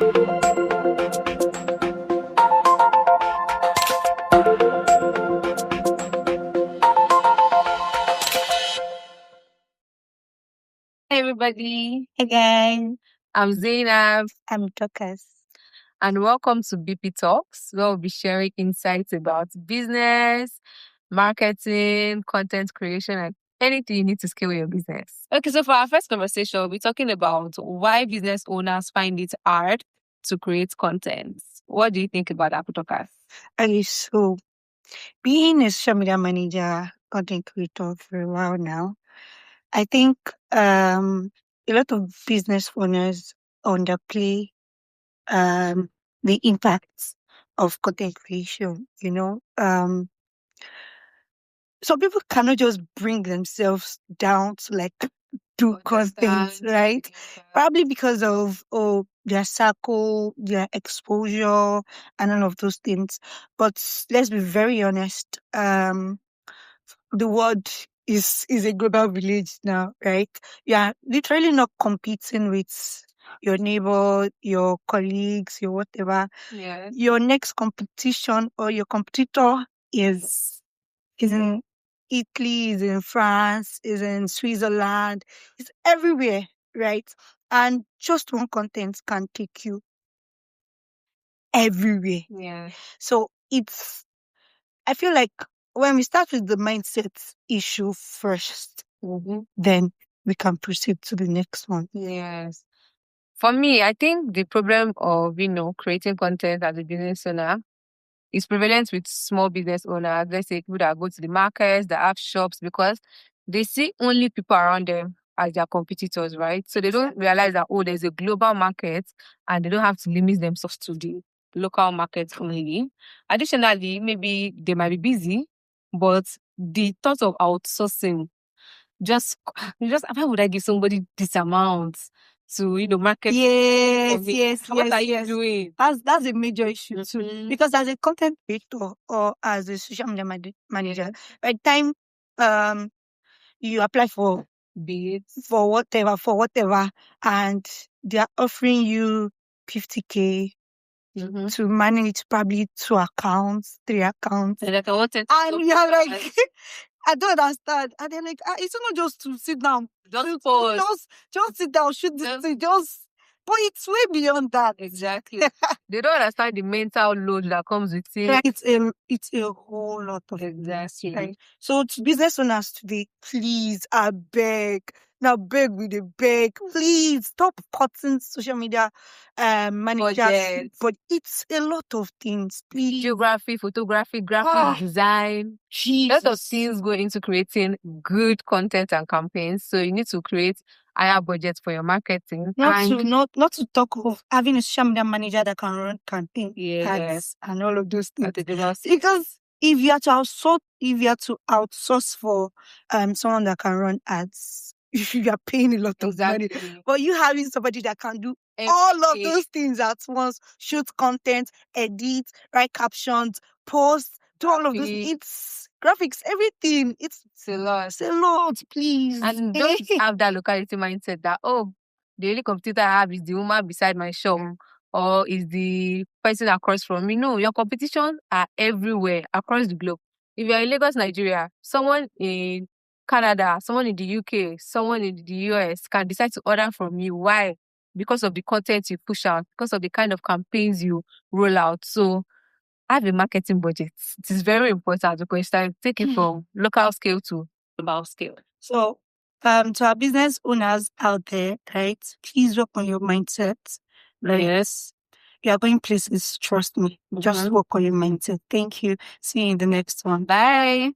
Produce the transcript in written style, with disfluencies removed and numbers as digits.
Hey everybody, Hey guys, I'm Zainab I'm Tokas. and welcome to BP Talks, where we'll be sharing insights about business, marketing, content creation, and anything you need to scale your business. Okay, so for our first conversation, we'll be talking about why business owners find it hard to create content. What do you think about that, Tokas? Okay, so being a social media manager, content creator for a while now, I think a lot of business owners underplay um the impacts of content creation. Some people cannot just bring themselves down to like do content, right? Probably because of their circle, their exposure, and all of those things. But let's be very honest. The world is a global village now, right? You are literally not competing with your neighbor, your colleagues, your whatever. Yeah. Your next competition or your competitor is in Italy, is in France, is in Switzerland, it's everywhere, right? And just one content can take you everywhere. Yeah. So I feel like when we start with the mindset issue first, then we can proceed to the next one. Yes. For me, I think the problem of, creating content as a business owner is prevalent with small business owners. Let's say people that go to the markets, that have shops, because they see only people around them as their competitors, right? So they don't realize that, there's a global market and they don't have to limit themselves to the local market only. Additionally, maybe they might be busy, but the thought of outsourcing just why would I give somebody this amount to market? Yes, What are you doing? That's a major issue too. Because as a content creator or as a social media manager, by the time you apply for Bids. for whatever, and they are offering you 50K to manage probably 2 accounts, 3 accounts. And I wanted And you're like, I don't understand. And they're like, it's not just to sit down. Just sit down, shoot this thing, but it's way beyond that. Exactly. They don't understand the mental load that comes with it. Like it's a whole lot of Exactly. Right? So to business owners today, please, I beg. Now beg with a beg. Please stop cutting social media managers. But it's a lot of things. Please. Geography, photography, graphic design. A lot of things go into creating good content and campaigns. So you need to create higher budgets for your marketing. Not to talk of having a social media manager that can run campaign ads and all of those things. Because if you are to outsource for someone that can run ads, you are paying a lot of money. But you having somebody that can do all of those things at once, shoot content, edit, write captions, post, do all of those. It's graphics, everything. It's a lot. It's a lot, please. And don't have that locality mindset that, the only competitor I have is the woman beside my shop or is the person across from me. No, your competition are everywhere across the globe. If you're in Lagos, Nigeria, someone in Canada, someone in the UK, someone in the US can decide to order from you. Why? Because of the content you push out, because of the kind of campaigns you roll out. So have a marketing budget. It is very important because you take it from local scale to global scale. So to our business owners out there, right, please work on your mindset. Yes. You are going places, trust me. Just work on your mindset. Thank you. See you in the next one. Bye.